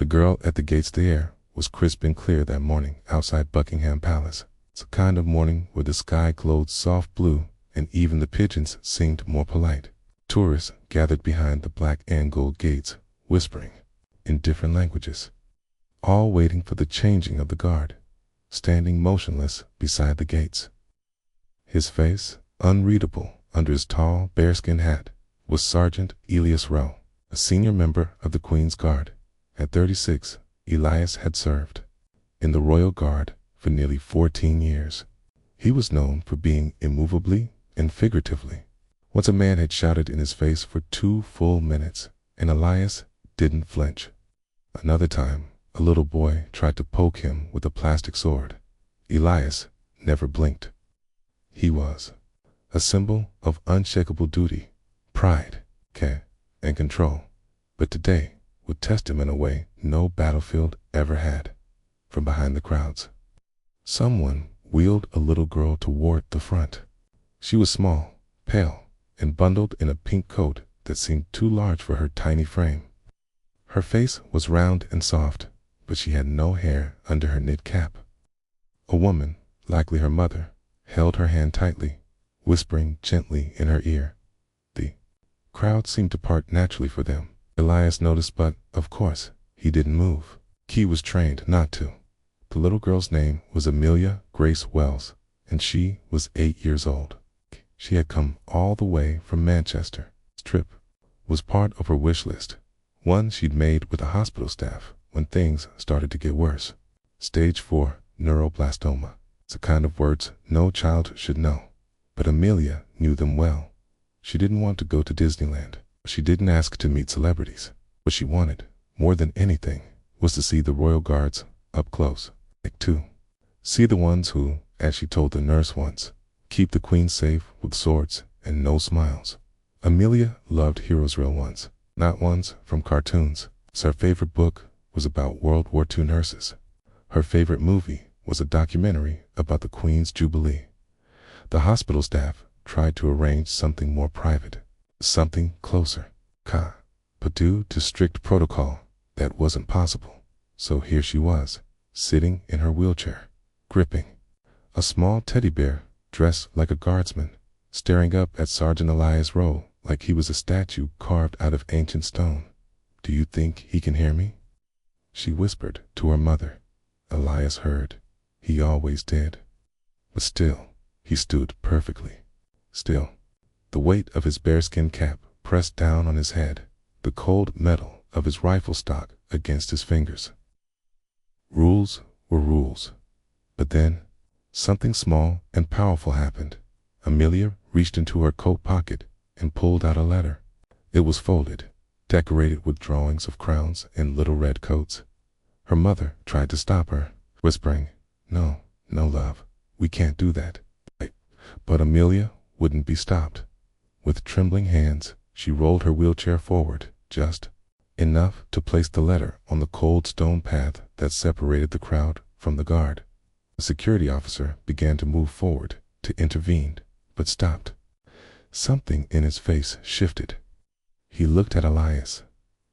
The girl at the gates. The air was crisp and clear that morning outside Buckingham Palace. It's a kind of morning where the sky glowed soft blue and even the pigeons seemed more polite. Tourists gathered behind the black and gold gates, whispering in different languages, all waiting for the changing of the guard, standing motionless beside the gates. His face, unreadable under his tall bearskin hat, was Sergeant Elias Rowe, a senior member of the Queen's Guard. At 36, Elias had served in the Royal Guard for nearly 14 years. He was known for being immovably and figuratively. Once a man had shouted in his face for 2 full minutes, and Elias didn't flinch. Another time, a little boy tried to poke him with a plastic sword. Elias never blinked. He was a symbol of unshakable duty, pride, care, and control. But today would test him in a way no battlefield ever had. From behind the crowds, someone wheeled a little girl toward the front. She was small, pale, and bundled in a pink coat that seemed too large for her tiny frame. Her face was round and soft, but she had no hair under her knit cap. A woman, likely her mother, held her hand tightly, whispering gently in her ear. The crowd seemed to part naturally for them. Elias noticed, but, of course, he didn't move. He was trained not to. The little girl's name was Amelia Grace Wells, and she was 8 years old. She had come all the way from Manchester. This trip was part of her wish list, one she'd made with the hospital staff when things started to get worse. Stage 4 neuroblastoma. It's a kind of words no child should know, but Amelia knew them well. She didn't want to go to Disneyland. She didn't ask to meet celebrities. What she wanted, more than anything, was to see the Royal Guards up close. To see the ones who, as she told the nurse once, keep the Queen safe with swords and no smiles. Amelia loved heroes, real ones, not ones from cartoons. Her favorite book was about World War II nurses. Her favorite movie was a documentary about the Queen's Jubilee. The hospital staff tried to arrange something more private, something closer. But due to strict protocol, that wasn't possible. So here she was, sitting in her wheelchair, gripping a small teddy bear dressed like a guardsman, staring up at Sergeant Elias Rowe like he was a statue carved out of ancient stone. "Do you think he can hear me?" she whispered to her mother. Elias heard. He always did. But still, he stood perfectly still. The weight of his bearskin cap pressed down on his head, the cold metal of his rifle stock against his fingers. Rules were rules. But then, something small and powerful happened. Amelia reached into her coat pocket and pulled out a letter. It was folded, decorated with drawings of crowns and little red coats. Her mother tried to stop her, whispering, "No, no, love, we can't do that." But Amelia wouldn't be stopped. With trembling hands, she rolled her wheelchair forward, just enough to place the letter on the cold stone path that separated the crowd from the guard. The security officer began to move forward to intervene, but stopped. Something in his face shifted. He looked at Elias,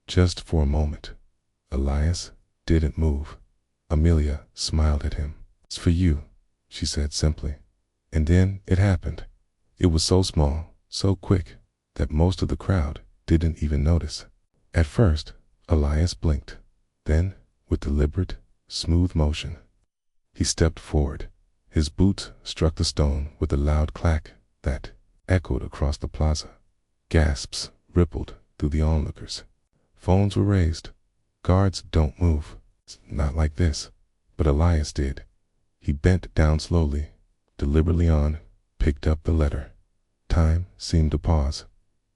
just for a moment. Elias didn't move. Amelia smiled at him. "It's for you," she said simply. And then it happened. It was so small, so quick, that most of the crowd didn't even notice. At first, Elias blinked. Then, with deliberate, smooth motion, he stepped forward. His boots struck the stone with a loud clack that echoed across the plaza. Gasps rippled through the onlookers. Phones were raised. Guards don't move. Not like this. But Elias did. He bent down slowly, deliberately picked up the letter. Time seemed to pause.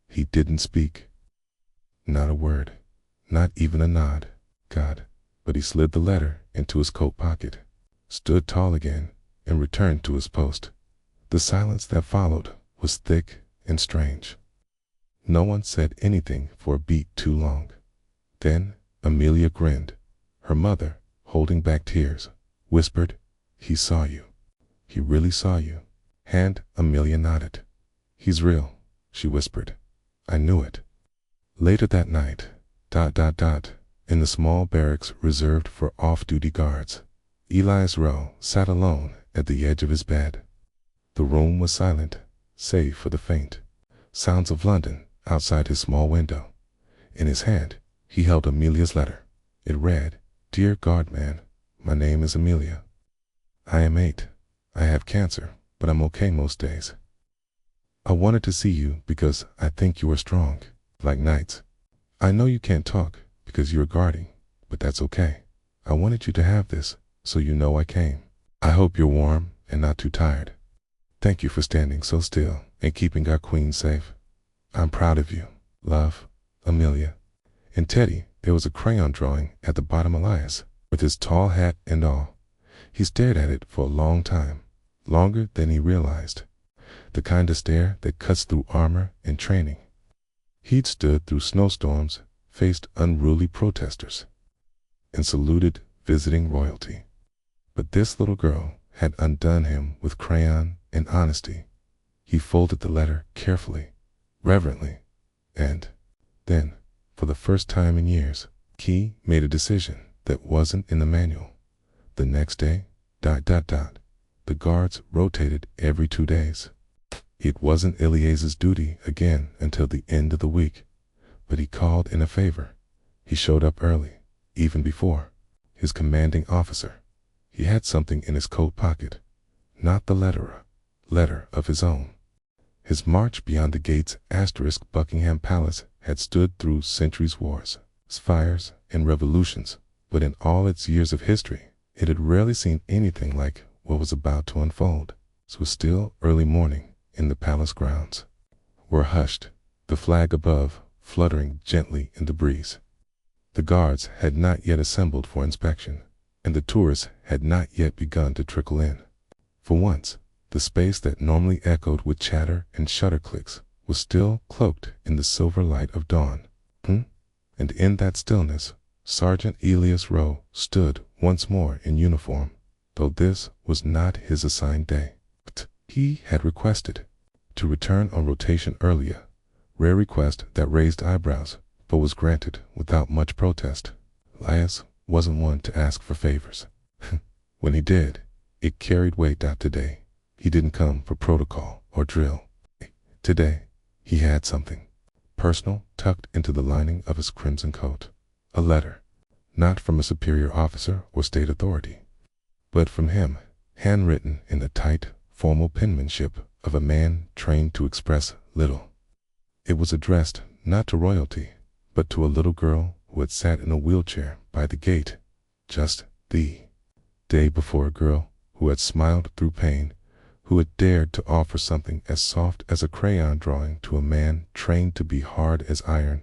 He didn't speak. Not a word. Not even a nod. God. But he slid the letter into his coat pocket, stood tall again, and returned to his post. The silence that followed was thick and strange. No one said anything for a beat too long. Then Amelia grinned. Her mother, holding back tears, whispered, "He saw you. He really saw you." And Amelia nodded. "He's real," she whispered. "I knew it." Later that night, in the small barracks reserved for off-duty guards. Elias Rowe sat alone at the edge of his bed. The room was silent, save for the faint sounds of London outside his small window. In his hand, he held Amelia's letter. It read, "Dear Guardman, my name is Amelia. I am 8. I have cancer, but I'm okay most days. I wanted to see you because I think you are strong, like knights. I know you can't talk because you're guarding, but that's okay. I wanted you to have this, so you know I came. I hope you're warm and not too tired. Thank you for standing so still and keeping our queen safe. I'm proud of you. Love, Amelia." In Teddy, there was a crayon drawing at the bottom. Elias, with his tall hat and all. He stared at it for a long time, longer than he realized. The kind of stare that cuts through armor and training. He'd stood through snowstorms, faced unruly protesters, and saluted visiting royalty. But this little girl had undone him with crayon and honesty. He folded the letter carefully, reverently, and then, for the first time in years, he made a decision that wasn't in the manual. The next day, the guards rotated every 2 days. It wasn't Elias's duty again until the end of the week, but he called in a favor. He showed up early, even before his commanding officer. He had something in his coat pocket, not the letter of his own. His march beyond the gates * Buckingham Palace had stood through centuries, wars, fires, and revolutions, but in all its years of history, it had rarely seen anything like what was about to unfold. It was still early morning in the palace grounds, were hushed, the flag above fluttering gently in the breeze. The guards had not yet assembled for inspection, and the tourists had not yet begun to trickle in. For once, the space that normally echoed with chatter and shutter clicks was still cloaked in the silver light of dawn. And in that stillness, Sergeant Elias Rowe stood once more in uniform, though this was not his assigned day. He had requested to return on rotation earlier, rare request that raised eyebrows, but was granted without much protest. Elias wasn't one to ask for favors. When he did, it carried weight. Today, he didn't come for protocol or drill. Today, he had something personal tucked into the lining of his crimson coat. A letter, not from a superior officer or state authority, but from him, handwritten in the tight, formal penmanship of a man trained to express little. It was addressed not to royalty, but to a little girl who had sat in a wheelchair by the gate just the day before, a girl who had smiled through pain, who had dared to offer something as soft as a crayon drawing to a man trained to be hard as iron.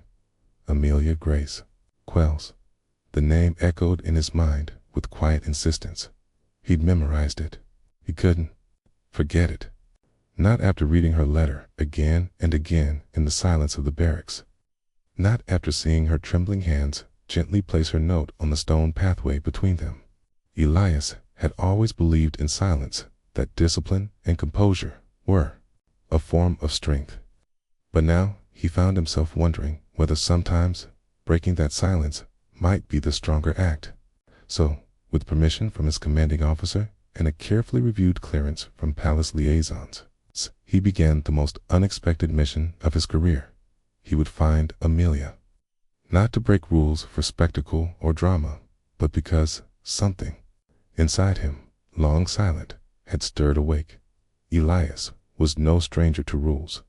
Amelia Grace Quells. The name echoed in his mind with quiet insistence. He'd memorized it. He couldn't forget it. Not after reading her letter again and again in the silence of the barracks. Not after seeing her trembling hands gently place her note on the stone pathway between them. Elias had always believed in silence, that discipline and composure were a form of strength. But now he found himself wondering whether sometimes breaking that silence might be the stronger act. So, with permission from his commanding officer and a carefully reviewed clearance from palace liaisons, he began the most unexpected mission of his career. He would find Amelia. Not to break rules for spectacle or drama, but because something inside him, long silent, had stirred awake. Elias was no stranger to rules.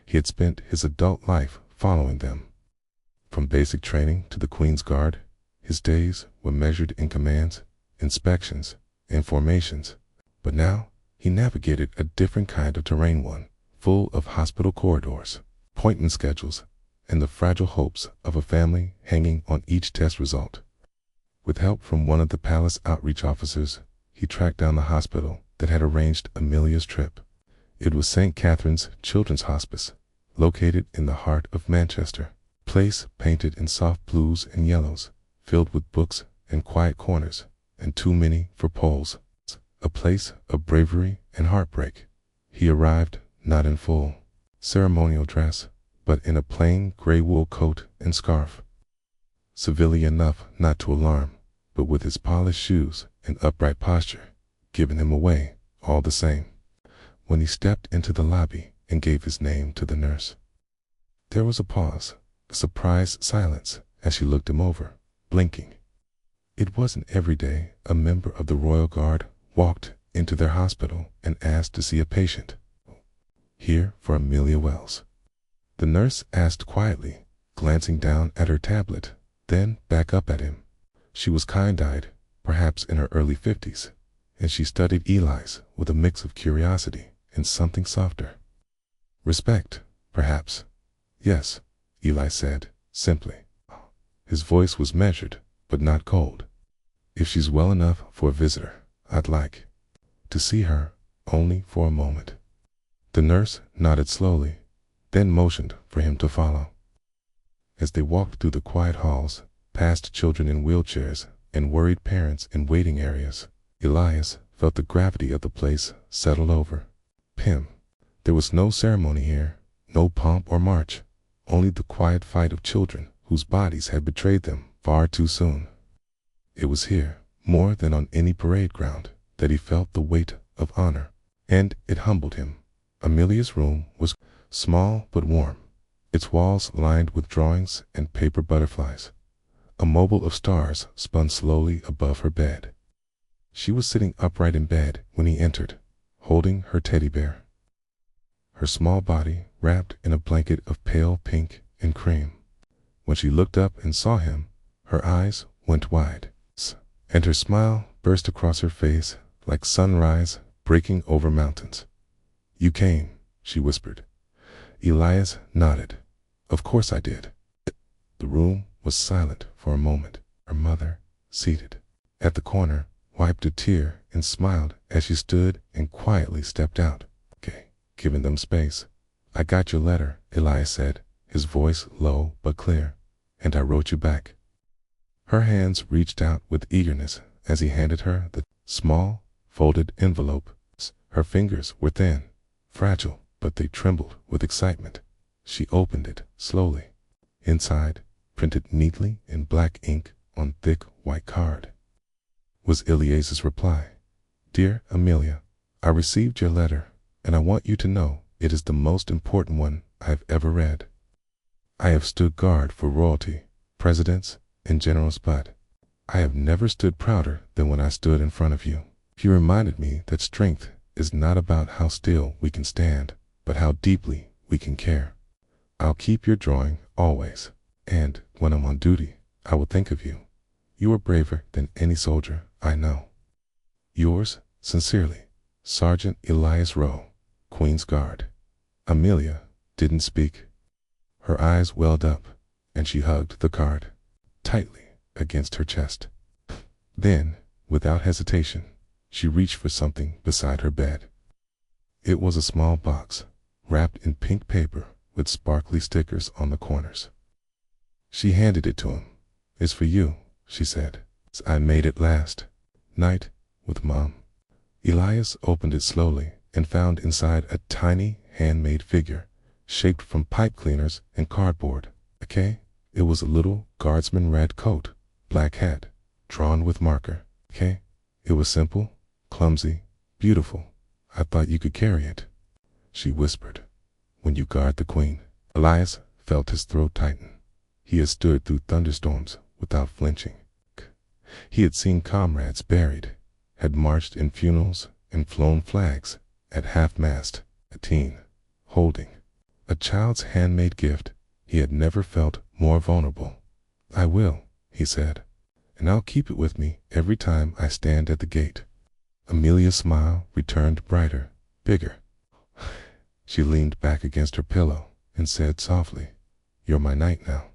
He had spent his adult life following them. From basic training to the Queen's Guard, his days were measured in commands, inspections, and formations. But now he navigated a different kind of terrain, one full of hospital corridors, appointment schedules, and the fragile hopes of a family hanging on each test result. With help from one of the palace outreach officers, he tracked down the hospital that had arranged Amelia's trip. It was St. Catherine's Children's Hospice, located in the heart of Manchester. Place painted in soft blues and yellows, filled with books and quiet corners, and too many for polls. A place of bravery and heartbreak. He arrived not in full ceremonial dress, but in a plain gray wool coat and scarf. civilly enough not to alarm, but with his polished shoes and upright posture, giving him away all the same. When he stepped into the lobby and gave his name to the nurse, there was a pause, a surprised silence as she looked him over, blinking. It wasn't every day a member of the Royal Guard walked into their hospital and asked to see a patient. Here for Amelia Wells. The nurse asked quietly, glancing down at her tablet, then back up at him. She was kind-eyed, perhaps in her early 50s, and she studied Eli's with a mix of curiosity and something softer. Respect, perhaps. Yes, Eli said, simply. His voice was measured, but not cold. If she's well enough for a visitor, I'd like to see her, only for a moment. The nurse nodded slowly, then motioned for him to follow. As they walked through the quiet halls, past children in wheelchairs and worried parents in waiting areas, Elias felt the gravity of the place settle over him. There was no ceremony here, no pomp or march, only the quiet fight of children whose bodies had betrayed them far too soon. It was here, more than on any parade ground, that he felt the weight of honor, and it humbled him. Amelia's room was small but warm, its walls lined with drawings and paper butterflies. A mobile of stars spun slowly above her bed. She was sitting upright in bed when he entered, holding her teddy bear, her small body wrapped in a blanket of pale pink and cream. When she looked up and saw him, her eyes went wide, and her smile burst across her face like sunrise breaking over mountains. "You came," she whispered. Elias nodded. "Of course I did." The room was silent for a moment. Her mother, seated at the corner, wiped a tear and smiled as she stood and quietly stepped out. "Okay," giving them space. "I got your letter," Elias said, his voice low but clear, "and I wrote you back." Her hands reached out with eagerness as he handed her the small, folded envelope. Her fingers were thin, fragile, but they trembled with excitement. She opened it slowly. Inside, printed neatly in black ink on thick white card, was Elias's reply. "Dear Amelia, I received your letter, and I want you to know it is the most important one I have ever read. I have stood guard for royalty, presidents, and generals, but I have never stood prouder than when I stood in front of you. You reminded me that strength is not about how still we can stand, but how deeply we can care. I'll keep your drawing always, and when I'm on duty, I will think of you. You are braver than any soldier I know. Yours sincerely, Sergeant Elias Rowe, Queen's Guard." Amelia didn't speak. Her eyes welled up, and she hugged the card tightly against her chest. Then, without hesitation, she reached for something beside her bed. It was a small box, wrapped in pink paper with sparkly stickers on the corners. She handed it to him. "It's for you," she said. "I made it last night with Mom." Elias opened it slowly and found inside a tiny handmade figure, shaped from pipe cleaners and cardboard. Okay? It was a little guardsman red coat, black hat, drawn with marker. Okay? It was simple, clumsy, beautiful. "I thought you could carry it," she whispered. "When you guard the Queen." Elias felt his throat tighten. He had stood through thunderstorms without flinching. He had seen comrades buried, had marched in funerals and flown flags at half-mast. A teen, holding a child's handmade gift, he had never felt more vulnerable. "I will," he said, "and I'll keep it with me every time I stand at the gate." Amelia's smile returned brighter, bigger. She leaned back against her pillow and said softly, "You're my knight now."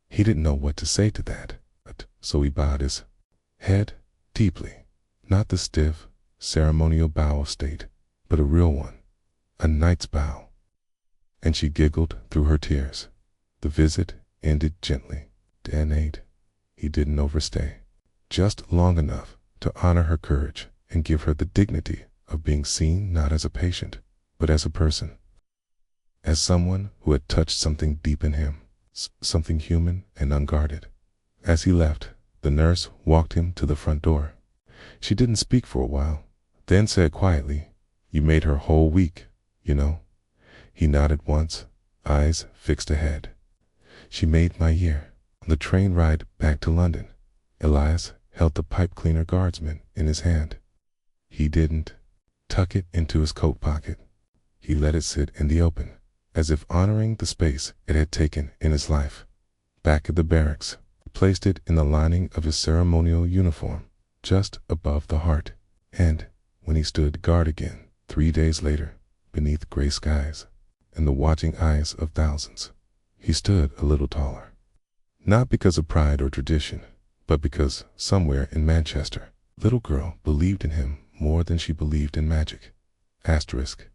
He didn't know what to say to that, so he bowed his head deeply, not the stiff, ceremonial bow of state, but a real one, a knight's bow. And she giggled through her tears. The visit ended gently. Dan ate. He didn't overstay, just long enough to honor her courage and give her the dignity of being seen not as a patient, but as a person, as someone who had touched something deep in him, something human and unguarded. As he left, the nurse walked him to the front door. She didn't speak for a while, then said quietly, "You made her whole week, you know." He nodded once, eyes fixed ahead. "She made my year." On the train ride back to London, Elias held the pipe cleaner guardsman in his hand. He didn't tuck it into his coat pocket. He let it sit in the open, as if honoring the space it had taken in his life. Back at the barracks, he placed it in the lining of his ceremonial uniform, just above the heart. And when he stood guard again, 3 days later, beneath gray skies and the watching eyes of thousands, he stood a little taller. Not because of pride or tradition, but because somewhere in Manchester, a little girl believed in him more than she believed in magic. Asterisk.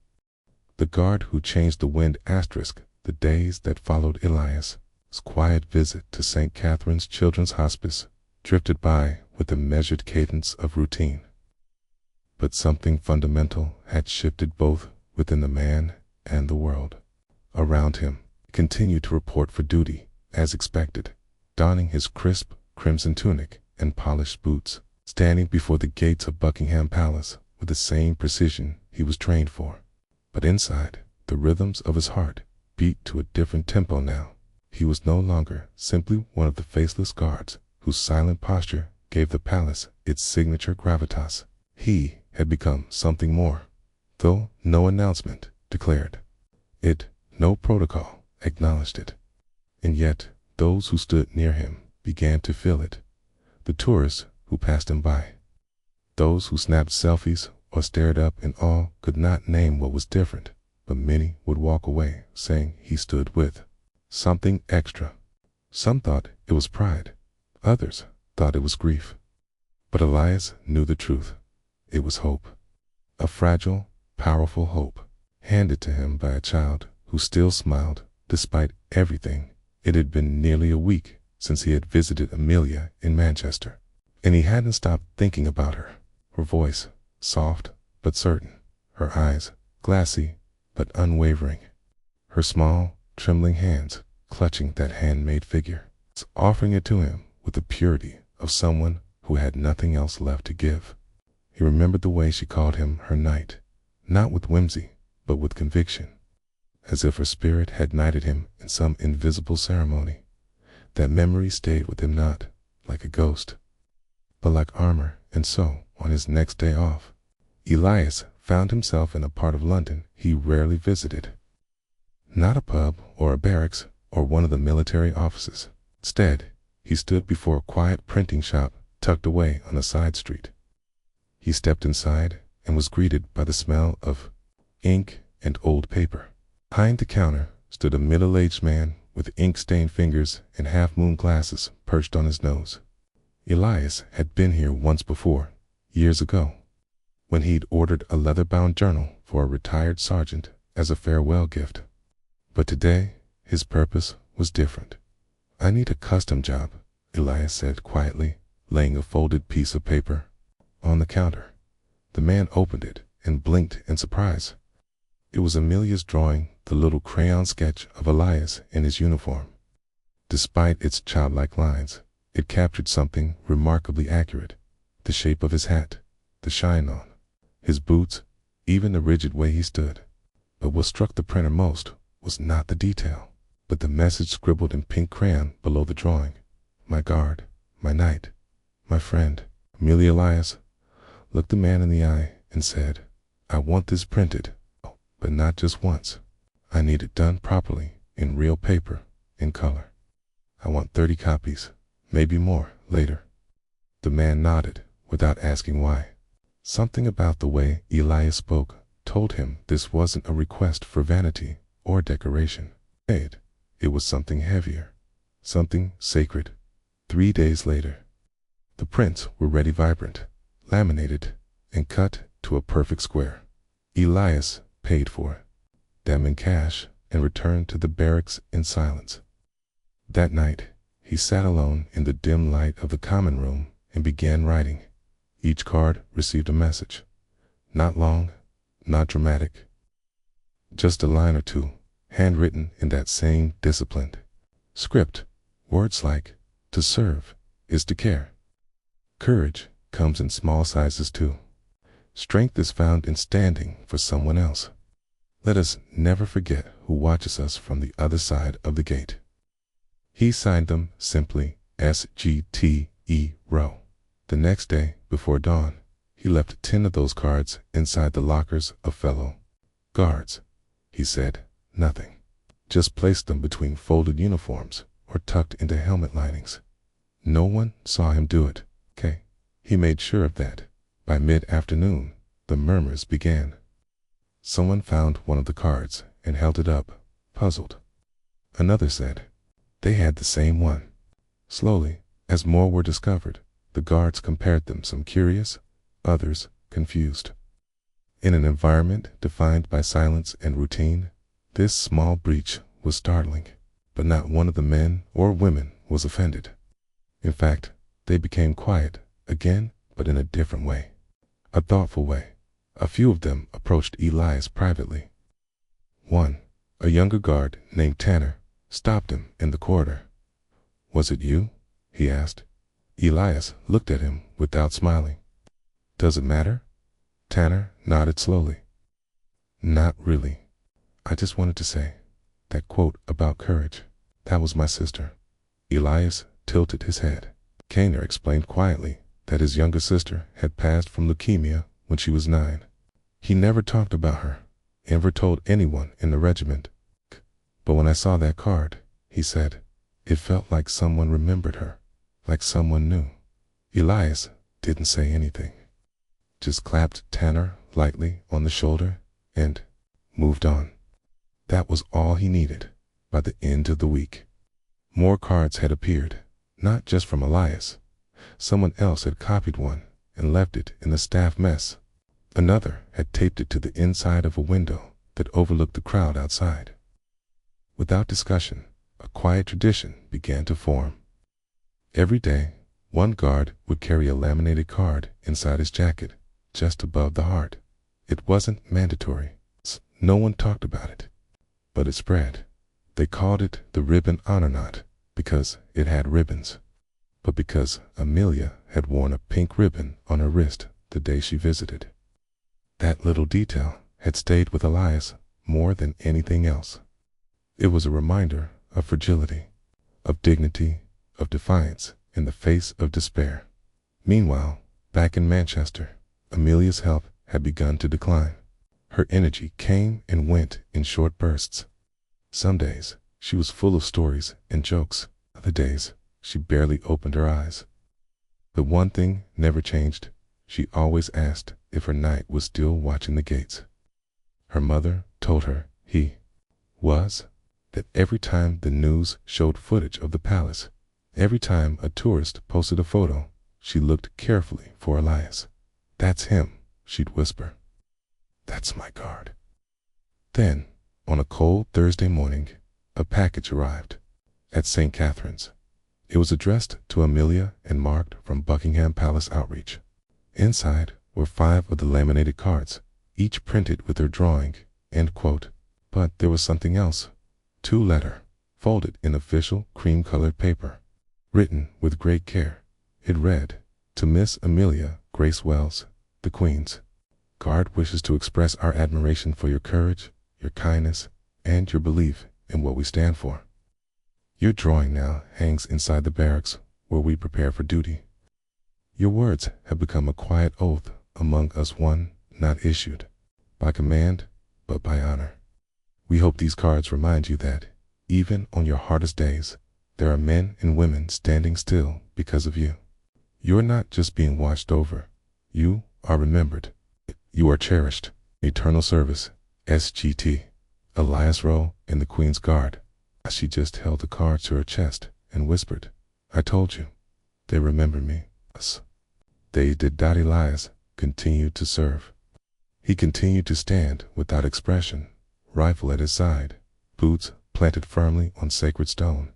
The guard who changed the wind. Asterisk. The days that followed Elias's quiet visit to St. Catherine's Children's Hospice drifted by with the measured cadence of routine. But something fundamental had shifted both within the man and the world around him. He continued to report for duty, as expected, donning his crisp crimson tunic and polished boots, standing before the gates of Buckingham Palace with the same precision he was trained for. But inside, the rhythms of his heart beat to a different tempo now. He was no longer simply one of the faceless guards whose silent posture gave the palace its signature gravitas. He had become something more, though no announcement declared it, no protocol acknowledged it. And yet, those who stood near him began to feel it. The tourists who passed him by, those who snapped selfies or stared up in awe, could not name what was different, but many would walk away saying he stood with something extra. Some thought it was pride, others thought it was grief. But Elias knew the truth. It was hope. A fragile, powerful hope, handed to him by a child who still smiled despite everything. It had been nearly a week since he had visited Amelia in Manchester, and he hadn't stopped thinking about her. Her voice, soft but certain, her eyes, glassy but unwavering, her small, trembling hands clutching that handmade figure, offering it to him with the purity of someone who had nothing else left to give. He remembered the way she called him her knight, not with whimsy, but with conviction, as if her spirit had knighted him in some invisible ceremony. That memory stayed with him not like a ghost, but like armor. And so, on his next day off, Elias found himself in a part of London he rarely visited. Not a pub or a barracks or one of the military offices. Instead, he stood before a quiet printing shop tucked away on a side street. He stepped inside and was greeted by the smell of ink and old paper. Behind the counter stood a middle-aged man with ink-stained fingers and half-moon glasses perched on his nose. Elias had been here once before, years ago, when he'd ordered a leather-bound journal for a retired sergeant as a farewell gift. But today, his purpose was different. "I need a custom job," Elias said quietly, laying a folded piece of paper on the counter. The man opened it and blinked in surprise. It was Amelia's drawing, the little crayon sketch of Elias in his uniform. Despite its childlike lines, it captured something remarkably accurate: the shape of his hat, the shine on his boots, even the rigid way he stood. But what struck the printer most was not the detail, but the message scribbled in pink crayon below the drawing. "My guard, my knight, my friend." Amelia Elias looked the man in the eye and said, "I want this printed, but not just once. I need it done properly, in real paper, in color. I want 30 copies, maybe more, later." The man nodded, without asking why. Something about the way Elias spoke told him this wasn't a request for vanity or decoration. It was something heavier, something sacred. 3 days later, the prints were ready, vibrant, laminated, and cut to a perfect square. Elias paid for it, them in cash, and returned to the barracks in silence. That night, he sat alone in the dim light of the common room and began writing. Each card received a message. Not long, not dramatic. Just a line or two, handwritten in that same disciplined, Script. Words like to serve is to care. Courage comes in small sizes too. Strength is found in standing for someone else. Let us never forget who watches us from the other side of the gate. He signed them simply SGTE Row. The next day, before dawn, he left 10 of those cards inside the lockers of fellow guards. He said nothing. Just placed them between folded uniforms or tucked into helmet linings. No one saw him do it, okay? He made sure of that. By mid-afternoon, the murmurs began. Someone found one of the cards and held it up, puzzled. Another said they had the same one. Slowly, as more were discovered, the guards compared them, some curious, others confused. In an environment defined by silence and routine, this small breach was startling, but not one of the men or women was offended. In fact, they became quiet again, but in a different way, a thoughtful way. A few of them approached Elias privately. One, a younger guard named Tanner, stopped him in the corridor. "Was it you?" he asked. Elias looked at him without smiling. "Does it matter?" Tanner nodded slowly. "Not really. I just wanted to say, that quote about courage, that was my sister." Elias tilted his head. Kaner explained quietly that his younger sister had passed from leukemia when she was 9. He never talked about her, never told anyone in the regiment. But when I saw that card, he said, it felt like someone remembered her, like someone knew. Elias didn't say anything, just clapped Tanner lightly on the shoulder and moved on. That was all he needed. By the end of the week, more cards had appeared, not just from Elias. Someone else had copied one and left it in the staff mess. Another had taped it to the inside of a window that overlooked the crowd outside. Without discussion, a quiet tradition began to form. Every day, one guard would carry a laminated card inside his jacket, just above the heart. It wasn't mandatory. No one talked about it, but it spread. They called it the ribbon honor knot because it had ribbons, but because Amelia had worn a pink ribbon on her wrist the day she visited. That little detail had stayed with Elias more than anything else. It was a reminder of fragility, of dignity, of defiance in the face of despair. Meanwhile, back in Manchester, Amelia's health had begun to decline. Her energy came and went in short bursts. Some days, she was full of stories and jokes. Other days, she barely opened her eyes. But one thing never changed. She always asked if her knight was still watching the gates. Her mother told her he was, that every time the news showed footage of the palace, every time a tourist posted a photo, she looked carefully for Elias. "That's him," she'd whisper. "That's my guard." Then, on a cold Thursday morning, a package arrived at St. Catherine's. It was addressed to Amelia and marked from Buckingham Palace Outreach. Inside were 5 of the laminated cards, each printed with her drawing, end quote. But there was something else. 2 letters, folded in official cream-colored paper, written with great care. It read, "To Miss Amelia Grace Wells, the Queen's Guard wishes to express our admiration for your courage, your kindness, and your belief in what we stand for. Your drawing now hangs inside the barracks where we prepare for duty. Your words have become a quiet oath among us, one not issued by command, but by honor. We hope these cards remind you that, even on your hardest days, there are men and women standing still because of you. You're not just being watched over. You are remembered. You are cherished. Eternal service, SGT. Elias Rowe in the Queen's Guard." She just held the card to her chest and whispered, "I told you. They remember me." Us. They did. Elias continued to serve. He continued to stand without expression, rifle at his side, boots planted firmly on sacred stone.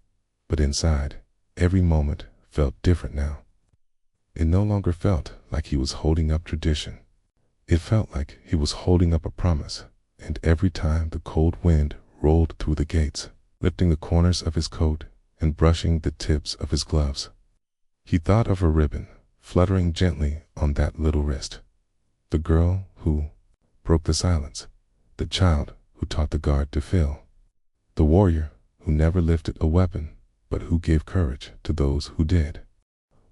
But inside, every moment felt different now. It no longer felt like he was holding up tradition. It felt like he was holding up a promise, and every time the cold wind rolled through the gates, lifting the corners of his coat, and brushing the tips of his gloves. He thought of her ribbon, fluttering gently on that little wrist. The girl who broke the silence. The child who taught the guard to feel. The warrior who never lifted a weapon, but who gave courage to those who did.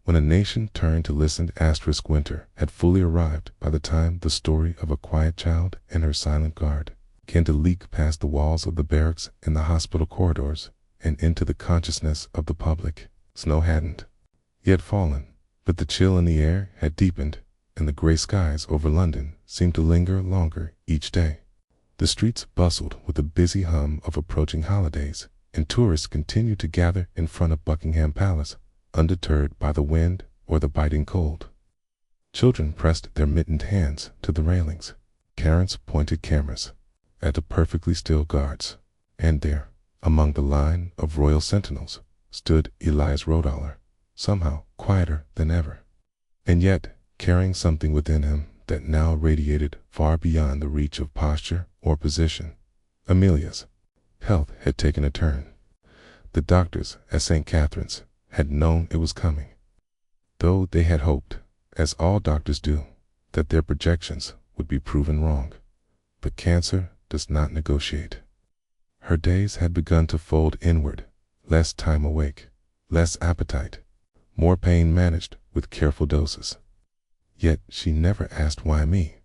When a nation turned to listen, Winter had fully arrived by the time the story of a quiet child and her silent guard began to leak past the walls of the barracks and the hospital corridors and into the consciousness of the public. Snow hadn't yet fallen, but the chill in the air had deepened, and the gray skies over London seemed to linger longer each day. The streets bustled with the busy hum of approaching holidays, and tourists continued to gather in front of Buckingham Palace, undeterred by the wind or the biting cold. Children pressed their mittened hands to the railings. Parents pointed cameras at the perfectly still guards, and there, among the line of royal sentinels, stood Elias Rodaller, somehow quieter than ever, and yet carrying something within him that now radiated far beyond the reach of posture or position. Amelia's health had taken a turn. The doctors at St. Catherine's had known it was coming, though they had hoped, as all doctors do, that their projections would be proven wrong. But cancer does not negotiate. Her days had begun to fold inward, less time awake, less appetite, more pain managed with careful doses. Yet she never asked why me.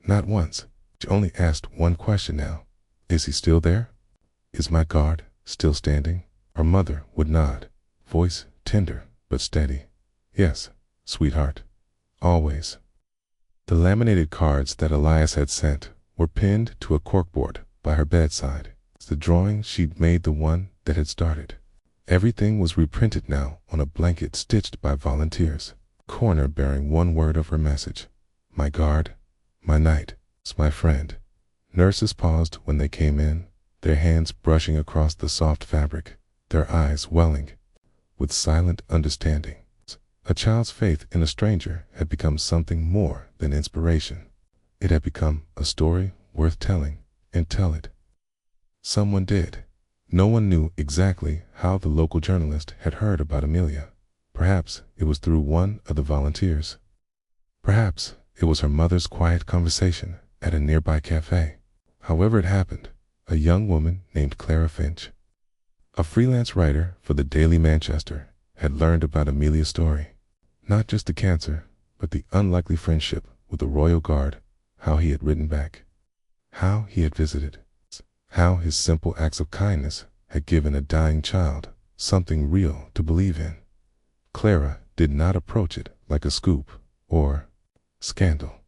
Not once. She only asked one question now. Is he still there? Is my guard still standing? Her mother would nod, voice tender but steady. Yes, sweetheart. Always. The laminated cards that Elias had sent were pinned to a corkboard by her bedside. The drawing she'd made, the one that had started. Everything was reprinted now on a blanket stitched by volunteers, corner bearing one word of her message. My guard, my knight, my friend. Nurses paused when they came in, their hands brushing across the soft fabric, their eyes welling with silent understanding. A child's faith in a stranger had become something more than inspiration. It had become a story worth telling, and tell it. Someone did. No one knew exactly how the local journalist had heard about Amelia. Perhaps it was through one of the volunteers. Perhaps it was her mother's quiet conversation at a nearby cafe. However it happened, a young woman named Clara Finch, a freelance writer for the Daily Manchester, had learned about Amelia's story. Not just the cancer, but the unlikely friendship with the royal guard, how he had written back, how he had visited, how his simple acts of kindness had given a dying child something real to believe in. Clara did not approach it like a scoop or scandal.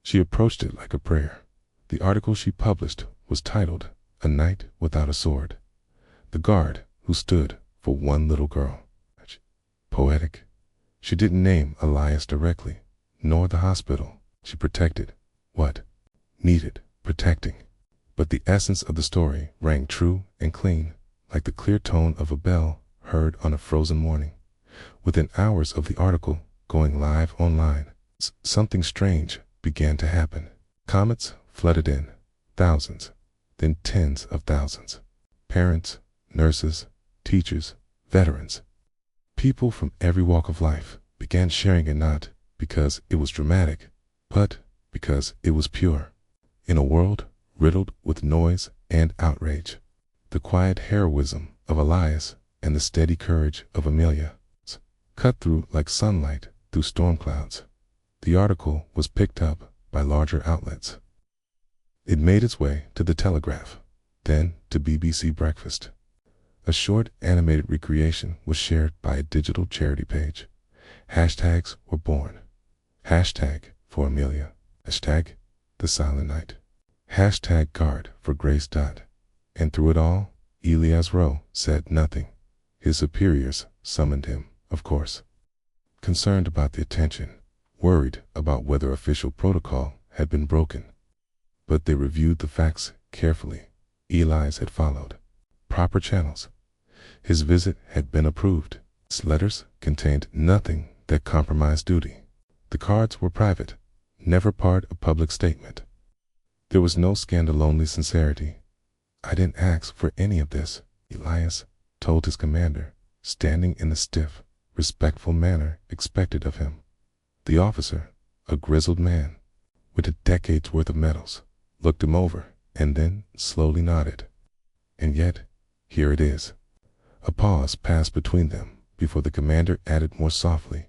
She approached it like a prayer. The article she published was titled, A Knight Without a Sword. The guard who stood for one little girl. Poetic. She didn't name Elias directly, nor the hospital. She protected what needed protecting. But the essence of the story rang true and clean, like the clear tone of a bell heard on a frozen morning. Within hours of the article going live online, something strange began to happen. Comments flooded in, thousands, then tens of thousands. Parents, nurses, teachers, veterans. People from every walk of life began sharing it, not because it was dramatic, but because it was pure. In a world riddled with noise and outrage, the quiet heroism of Elias and the steady courage of Amelia cut through like sunlight through storm clouds. The article was picked up by larger outlets. It made its way to the Telegraph, then to BBC Breakfast. A short animated recreation was shared by a digital charity page. Hashtags were born. Hashtag for Amelia. Hashtag the Silent Night. Hashtag guard for Grace. And through it all, Elias Rowe said nothing. His superiors summoned him, of course. Concerned about the attention, worried about whether official protocol had been broken. But they reviewed the facts carefully. Elias had followed proper channels. His visit had been approved. His letters contained nothing that compromised duty. The cards were private, never part of public statement. There was no scandalonly sincerity. I didn't ask for any of this, Elias told his commander, standing in the stiff, respectful manner expected of him. The officer, a grizzled man with a decade's worth of medals, looked him over and then slowly nodded. And yet, here it is. A pause passed between them before the commander added more softly,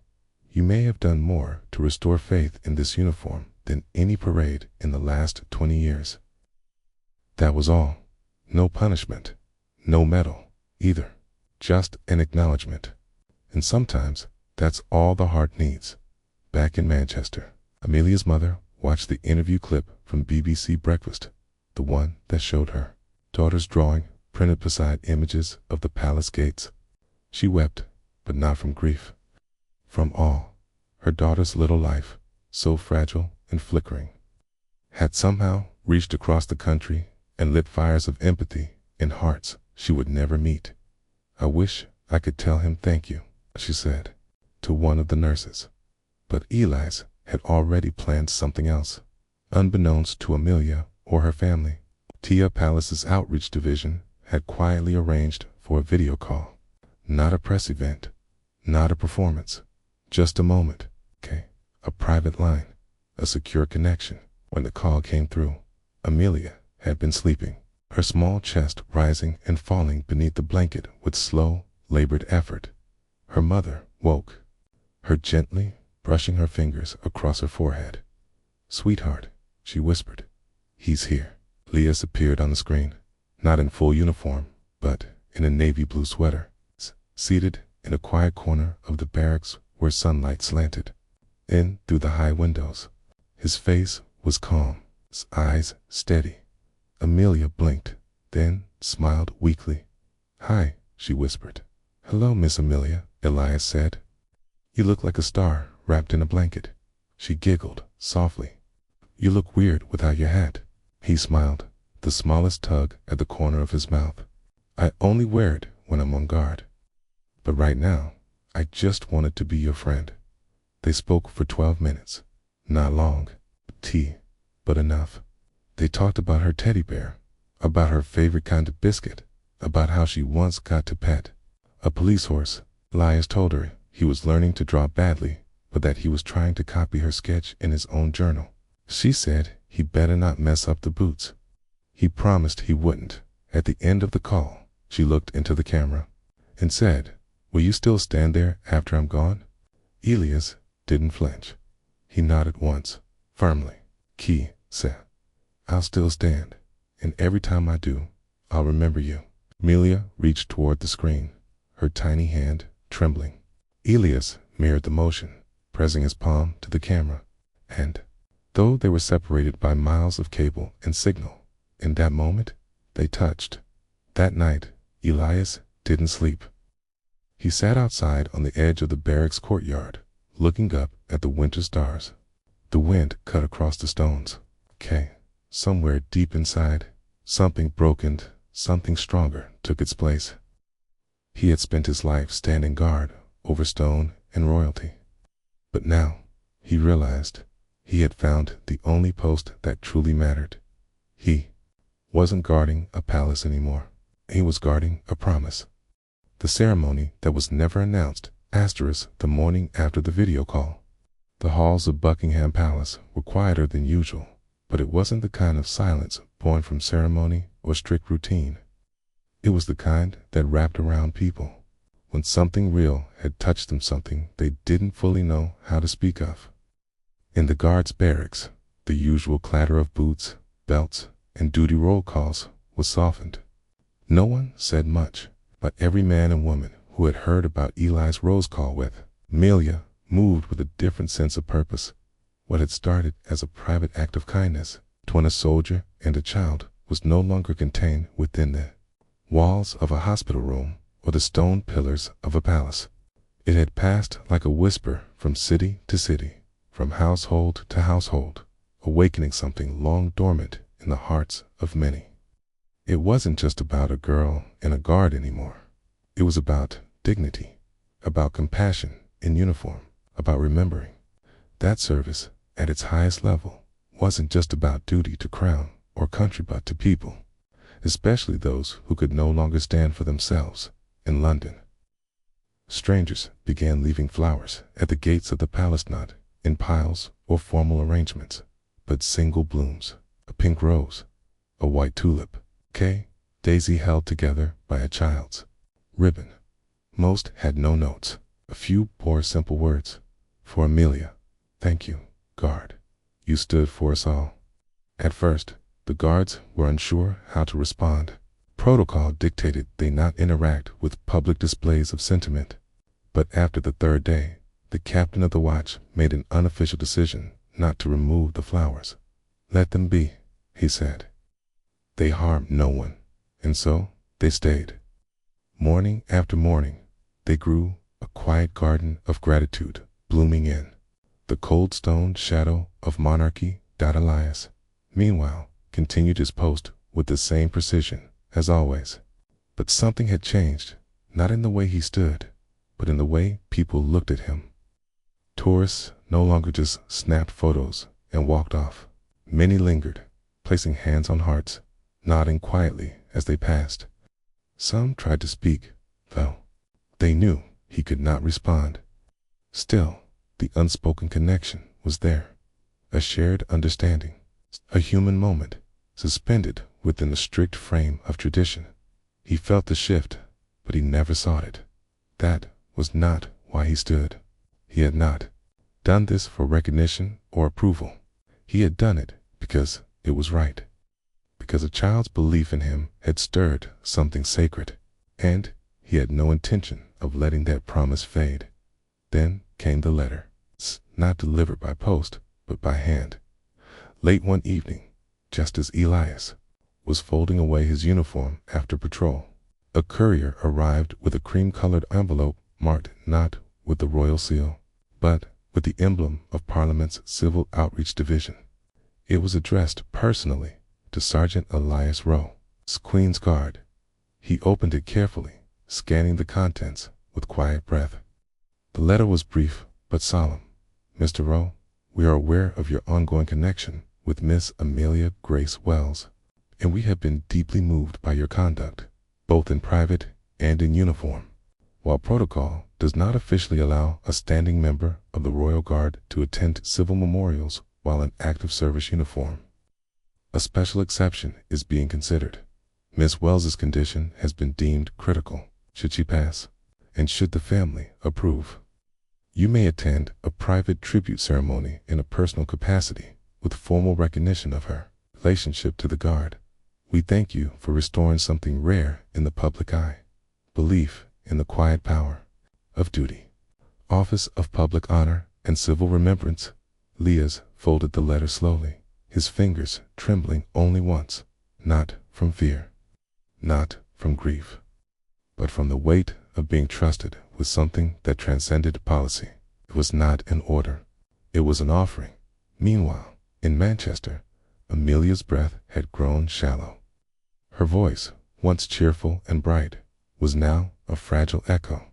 "You may have done more to restore faith in this uniform than any parade in the last 20 years. That was all. No punishment, no medal, either. Just an acknowledgement. And sometimes that's all the heart needs." Back in Manchester, Amelia's mother watched the interview clip from BBC Breakfast, the one that showed her daughter's drawing printed beside images of the palace gates. She wept, but not from grief. From awe. Her daughter's little life, so fragile and flickering, had somehow reached across the country and lit fires of empathy in hearts she would never meet. "I wish I could tell him thank you," she said to one of the nurses. But Eli's had already planned something else. Unbeknownst to Amelia or her family, Tia Palace's outreach division had quietly arranged for a video call. Not a press event, not a performance, just a moment, a private line, a secure connection. When the call came through, Amelia had been sleeping, her small chest rising and falling beneath the blanket with slow, labored effort. Her mother woke her gently, brushing her fingers across her forehead. "Sweetheart," she whispered. "He's here." Elias appeared on the screen, not in full uniform, but in a navy blue sweater, seated in a quiet corner of the barracks where sunlight slanted in through the high windows. His face was calm, his eyes steady. Amelia blinked, then smiled weakly. "Hi," she whispered. "Hello, Miss Amelia," Elias said. "You look like a star wrapped in a blanket." She giggled softly. "You look weird without your hat." He smiled, the smallest tug at the corner of his mouth. "I only wear it when I'm on guard. But right now, I just wanted to be your friend." They spoke for 12 minutes. Not long, but enough. They talked about her teddy bear, about her favorite kind of biscuit, about how she once got to pet a police horse. Elias told her he was learning to draw badly, but that he was trying to copy her sketch in his own journal. She said he better not mess up the boots. He promised he wouldn't. At the end of the call, she looked into the camera and said, "Will you still stand there after I'm gone?" Elias didn't flinch. He nodded once, firmly. "Key," said, "I'll still stand, and every time I do, I'll remember you." Amelia reached toward the screen, her tiny hand trembling. Elias mirrored the motion, pressing his palm to the camera, and, though they were separated by miles of cable and signal, in that moment, they touched. That night, Elias didn't sleep. He sat outside on the edge of the barracks courtyard, looking up at the winter stars. The wind cut across the stones. Somewhere deep inside, something broken, something stronger took its place. He had spent his life standing guard over stone and royalty. But now, he realized, he had found the only post that truly mattered. He wasn't guarding a palace anymore. He was guarding a promise. The ceremony that was never announced, the morning after the video call. The halls of Buckingham Palace were quieter than usual, but it wasn't the kind of silence born from ceremony or strict routine. It was the kind that wrapped around people when something real had touched them, something they didn't fully know how to speak of. In the guards' barracks, the usual clatter of boots, belts, and duty roll calls was softened. No one said much, but every man and woman who had heard about Eli's rose call with Amelia moved with a different sense of purpose. What had started as a private act of kindness between a soldier and a child was no longer contained within the walls of a hospital room or the stone pillars of a palace. It had passed like a whisper from city to city, from household to household, awakening something long dormant in the hearts of many. It wasn't just about a girl in a guard anymore. It was about dignity, about compassion in uniform, about remembering that service at its highest level wasn't just about duty to crown or country, but to people, especially those who could no longer stand for themselves in London. Strangers began leaving flowers at the gates of the palace, not in piles or formal arrangements, but single blooms, a pink rose, a white tulip, daisy held together by a child's ribbon. Most had no notes. A few bore simple words. For Amelia, thank you, guard. You stood for us all. At first, the guards were unsure how to respond. Protocol dictated they not interact with public displays of sentiment. But after the third day, the captain of the watch made an unofficial decision not to remove the flowers. Let them be, he said. They harmed no one, and so they stayed. Morning after morning, they grew a quiet garden of gratitude blooming in the cold stone shadow of monarchy. Elias, meanwhile, continued his post with the same precision as always. But something had changed, not in the way he stood, but in the way people looked at him. Tourists no longer just snapped photos and walked off. Many lingered, placing hands on hearts, nodding quietly as they passed. Some tried to speak, though they knew he could not respond. Still, the unspoken connection was there, a shared understanding, a human moment, suspended within the strict frame of tradition. He felt the shift, but he never saw it. That was not why he stood. He had not done this for recognition or approval. He had done it because it was right, because a child's belief in him had stirred something sacred, and he had no intention of letting that promise fade. Then came the letter, not delivered by post, but by hand. Late one evening, just as Elias was folding away his uniform after patrol, a courier arrived with a cream-colored envelope marked not with the royal seal, but with the emblem of Parliament's Civil Outreach Division. It was addressed personally to Sergeant Elias Rowe, Queen's Guard. He opened it carefully, scanning the contents with quiet breath. The letter was brief but solemn. Mr. Rowe, we are aware of your ongoing connection with Miss Amelia Grace Wells, and we have been deeply moved by your conduct, both in private and in uniform. While protocol does not officially allow a standing member of the Royal Guard to attend civil memorials while in active service uniform, a special exception is being considered. Miss Wells's condition has been deemed critical. Should she pass, and should the family approve, you may attend a private tribute ceremony in a personal capacity with formal recognition of her relationship to the Guard. We thank you for restoring something rare in the public eye, belief in the quiet power of duty. Office of Public Honor and Civil Remembrance. Elias folded the letter slowly, his fingers trembling only once, not from fear, not from grief, but from the weight of being trusted with something that transcended policy. It was not an order, it was an offering. Meanwhile, in Manchester, Amelia's breath had grown shallow. Her voice, once cheerful and bright, was now a fragile echo.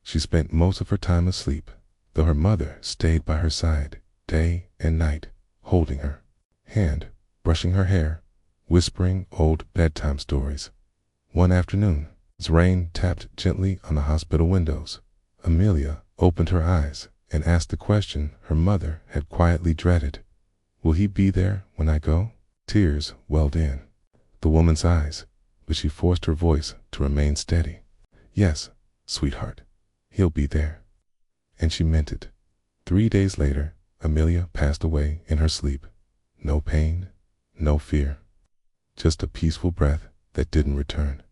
She spent most of her time asleep, though her mother stayed by her side day and night, holding her hand, brushing her hair, whispering old bedtime stories. One afternoon, as rain tapped gently on the hospital windows, Amelia opened her eyes and asked the question her mother had quietly dreaded. Will he be there when I go? Tears welled in the woman's eyes, but she forced her voice to remain steady. Yes, sweetheart, he'll be there. And she meant it. 3 days later, Amelia passed away in her sleep. No pain, no fear, just a peaceful breath that didn't return.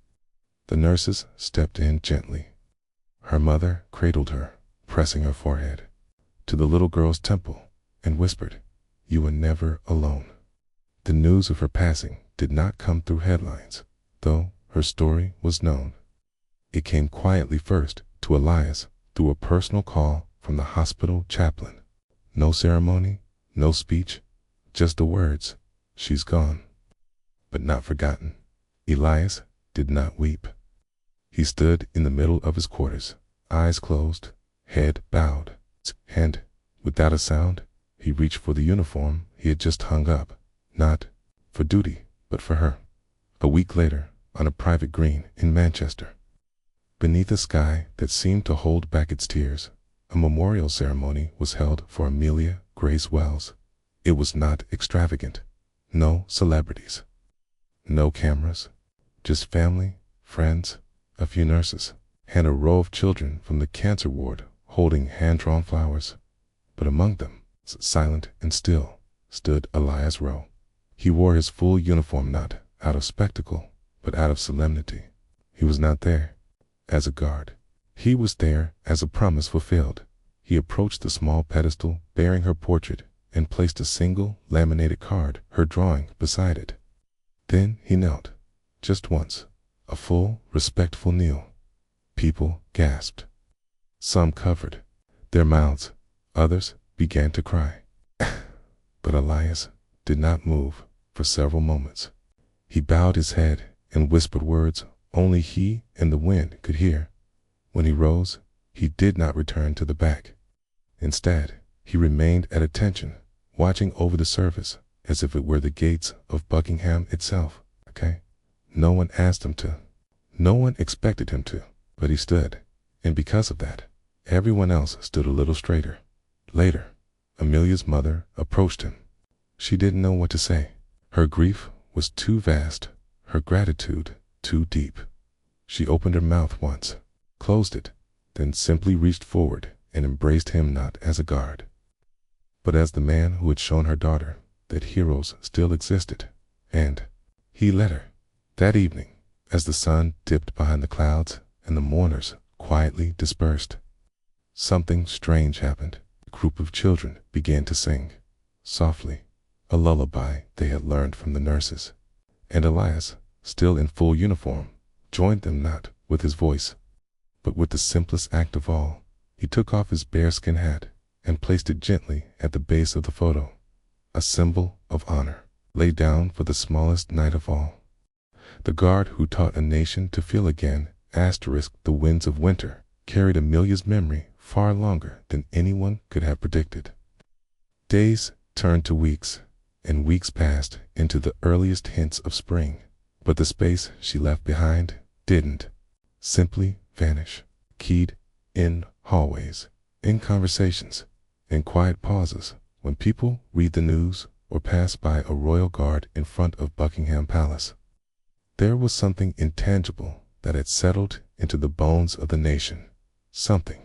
The nurses stepped in gently. Her mother cradled her, pressing her forehead to the little girl's temple, and whispered, "You were never alone." The news of her passing did not come through headlines, though her story was known. It came quietly first to Elias through a personal call from the hospital chaplain. No ceremony, no speech, just the words, "She's gone." But not forgotten. Elias did not weep. He stood in the middle of his quarters, eyes closed, head bowed, and, without a sound, he reached for the uniform he had just hung up, not for duty, but for her. A week later, on a private green in Manchester, Beneath a sky that seemed to hold back its tears, a memorial ceremony was held for Amelia Grace Wells. It was not extravagant. No celebrities. No cameras. Just family, friends, a few nurses, and a row of children from the cancer ward holding hand-drawn flowers. But among them, silent and still, stood Elias Rowe. He wore his full uniform not out of spectacle, but out of solemnity. He was not there as a guard. He was there as a promise fulfilled. He approached the small pedestal bearing her portrait and placed a single laminated card, her drawing, beside it. Then he knelt, just once, a full, respectful kneel. People gasped. Some covered their mouths, others began to cry. But Elias did not move for several moments. He bowed his head and whispered words only he and the wind could hear. When he rose, he did not return to the back. Instead, he remained at attention, watching over the service as if it were the gates of Buckingham itself. No one asked him to. No one expected him to, but he stood, and because of that, everyone else stood a little straighter. Later, Amelia's mother approached him. She didn't know what to say. Her grief was too vast, her gratitude too deep. She opened her mouth once, closed it, then simply reached forward and embraced him not as a guard, but as the man who had shown her daughter that heroes still existed. And he led her. That evening, as the sun dipped behind the clouds and the mourners quietly dispersed, something strange happened. A group of children began to sing, softly, a lullaby they had learned from the nurses. And Elias, still in full uniform, joined them not with his voice, but with the simplest act of all. He took off his bearskin hat and placed it gently at the base of the photo, a symbol of honor, laid down for the smallest knight of all. The guard who taught a nation to feel again, the winds of winter, carried Amelia's memory far longer than anyone could have predicted. Days turned to weeks, and weeks passed into the earliest hints of spring, but the space she left behind didn't simply vanish. Keyed in hallways, in conversations, in quiet pauses, when people read the news or pass by a royal guard in front of Buckingham Palace. There was something intangible that had settled into the bones of the nation, something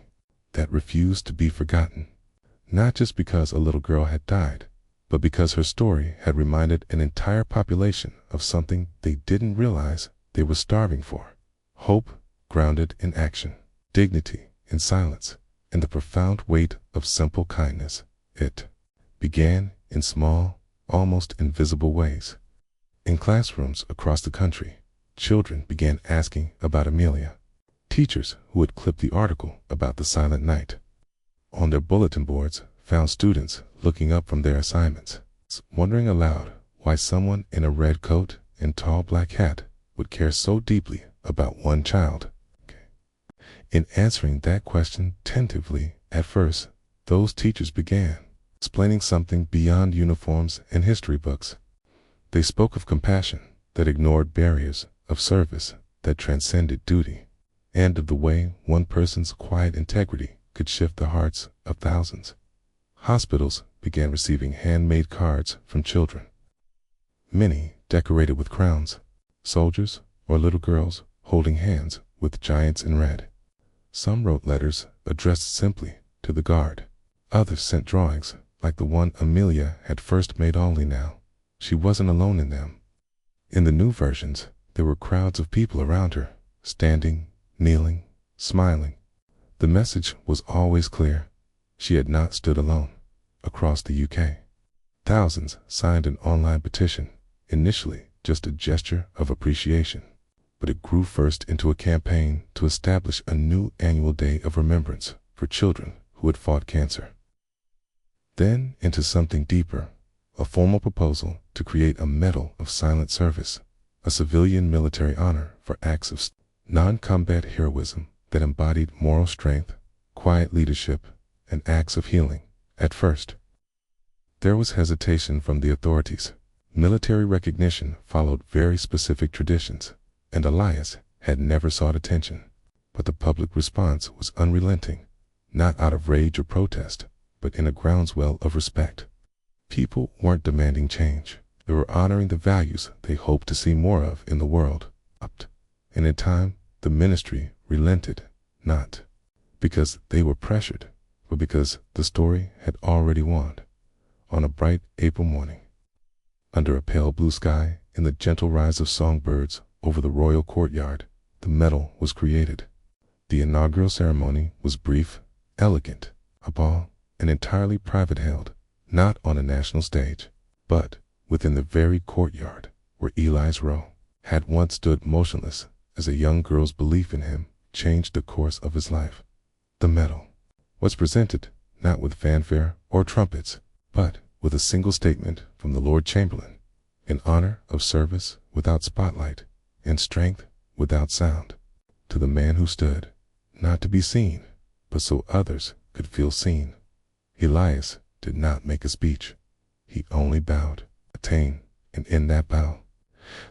that refused to be forgotten, not just because a little girl had died, but because her story had reminded an entire population of something they didn't realize they were starving for: hope grounded in action, dignity in silence, and the profound weight of simple kindness. It began in small, almost invisible ways. In classrooms across the country, children began asking about Amelia. Teachers who had clipped the article about the silent night on their bulletin boards found students looking up from their assignments, wondering aloud why someone in a red coat and tall black hat would care so deeply about one child. In answering that question tentatively at first, those teachers began explaining something beyond uniforms and history books. They spoke of compassion that ignored barriers, of service that transcended duty, and of the way one person's quiet integrity could shift the hearts of thousands. Hospitals began receiving handmade cards from children, many decorated with crowns, soldiers or little girls holding hands with giants in red. Some wrote letters addressed simply to the guard. Others sent drawings like the one Amelia had first made. Only now, she wasn't alone in them. In the new versions, there were crowds of people around her, standing, kneeling, smiling. The message was always clear. She had not stood alone. Across the UK, thousands signed an online petition, initially just a gesture of appreciation, but it grew first into a campaign to establish a new annual day of remembrance for children who had fought cancer. Then into something deeper, a formal proposal to create a medal of silent service, a civilian military honor for acts of non-combat heroism that embodied moral strength, quiet leadership, and acts of healing. At first, there was hesitation from the authorities. Military recognition followed very specific traditions, and Elias had never sought attention. But the public response was unrelenting, not out of rage or protest, but in a groundswell of respect. People weren't demanding change. They were honoring the values they hoped to see more of in the world. And in time, the ministry relented, not because they were pressured, but because the story had already won. On a bright April morning, under a pale blue sky, in the gentle rise of songbirds over the royal courtyard, the medal was created. The inaugural ceremony was brief, elegant, a ball, and entirely private, held not on a national stage, but within the very courtyard where Eli's row had once stood motionless as a young girl's belief in him changed the course of his life. The medal was presented not with fanfare or trumpets, but with a single statement from the Lord Chamberlain, in honor of service without spotlight and strength without sound, to the man who stood, not to be seen, but so others could feel seen. Elias did not make a speech. He only bowed, attained, and in that bow,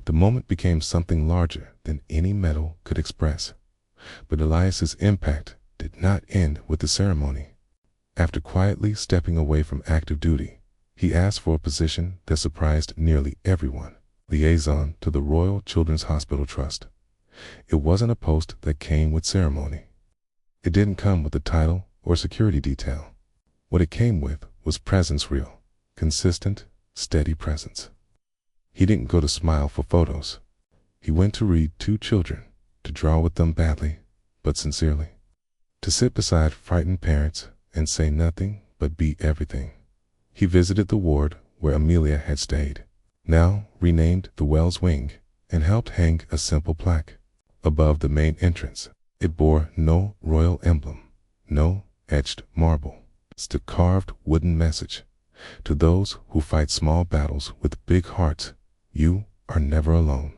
the moment became something larger than any medal could express. But Elias's impact did not end with the ceremony. After quietly stepping away from active duty, he asked for a position that surprised nearly everyone: liaison to the Royal Children's Hospital Trust. It wasn't a post that came with ceremony. It didn't come with a title or security detail. What it came with was presence, real, consistent, steady presence. He didn't go to smile for photos. He went to read to children, to draw with them badly, but sincerely, to sit beside frightened parents and say nothing but be everything. He visited the ward where Amelia had stayed, now renamed the Wells Wing, and helped hang a simple plaque above the main entrance. It bore no royal emblem, no etched marble, just a carved wooden message: to those who fight small battles with big hearts, you are never alone.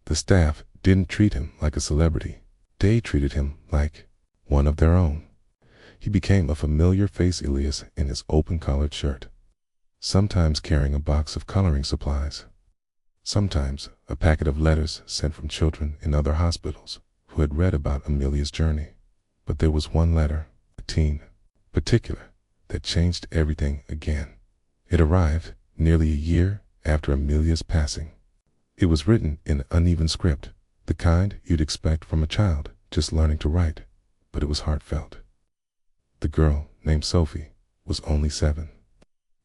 The staff didn't treat him like a celebrity. They treated him like one of their own. He became a familiar face, Elias, in his open-collared shirt, sometimes carrying a box of coloring supplies, sometimes a packet of letters sent from children in other hospitals who had read about Amelia's journey. But there was one letter, a teen, particular, that changed everything again. It arrived nearly a year after Amelia's passing. It was written in uneven script, the kind you'd expect from a child just learning to write, but it was heartfelt. The girl, named Sophie, was only 7.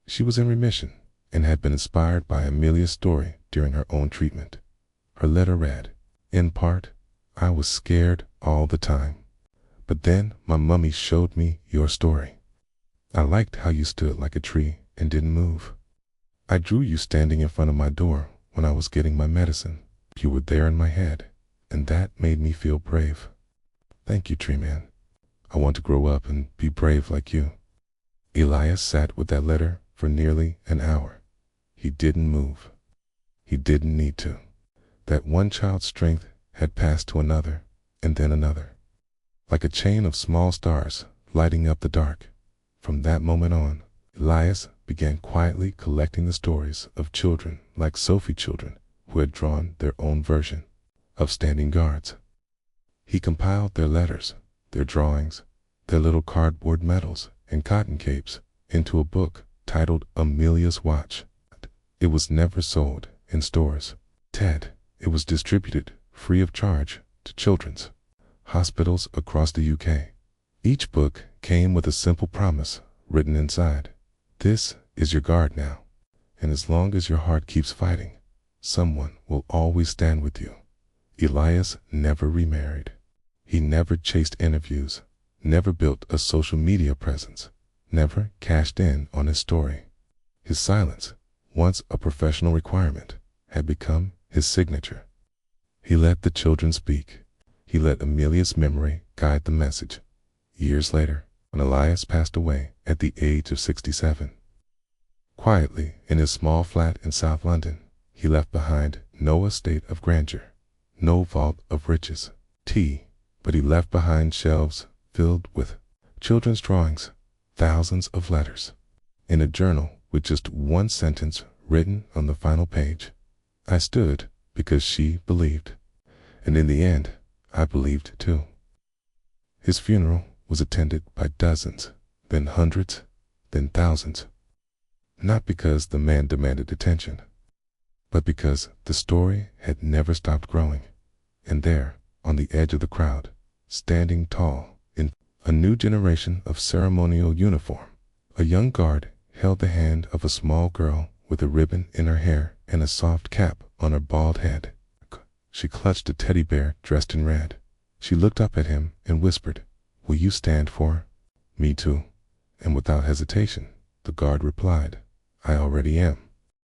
She was in remission and had been inspired by Amelia's story during her own treatment. Her letter read, in part, I was scared all the time, but then my mummy showed me your story. I liked how you stood like a tree and didn't move. I drew you standing in front of my door when I was getting my medicine. You were there in my head, and that made me feel brave. Thank you, Tree Man. I want to grow up and be brave like you. Elias sat with that letter for nearly an hour. He didn't move. He didn't need to. That one child's strength had passed to another, and then another, like a chain of small stars lighting up the dark. From that moment on, Elias began quietly collecting the stories of children like Sophie, children who had drawn their own version of standing guards. He compiled their letters, their drawings, their little cardboard medals and cotton capes into a book titled Amelia's Watch. It was never sold in stores. It was distributed free of charge to children's hospitals across the UK. Each book came with a simple promise written inside. This is your guard now, and as long as your heart keeps fighting, someone will always stand with you. Elias never remarried. He never chased interviews, never built a social media presence, never cashed in on his story. His silence, once a professional requirement, had become his signature. He let the children speak. He let Amelia's memory guide the message. Years later, when Elias passed away at the age of 67, quietly in his small flat in South London, he left behind no estate of grandeur, no vault of riches, but he left behind shelves filled with children's drawings, thousands of letters, in a journal with just one sentence written on the final page: I stood because she believed, and in the end, I believed too. His funeral was attended by dozens, then hundreds, then thousands. Not because the man demanded attention, but because the story had never stopped growing. And there, on the edge of the crowd, standing tall in a new generation of ceremonial uniform, a young guard held the hand of a small girl with a ribbon in her hair and a soft cap on her bald head. She clutched a teddy bear dressed in red. She looked up at him and whispered, "Will you stand for me too?" And without hesitation, the guard replied, "I already am."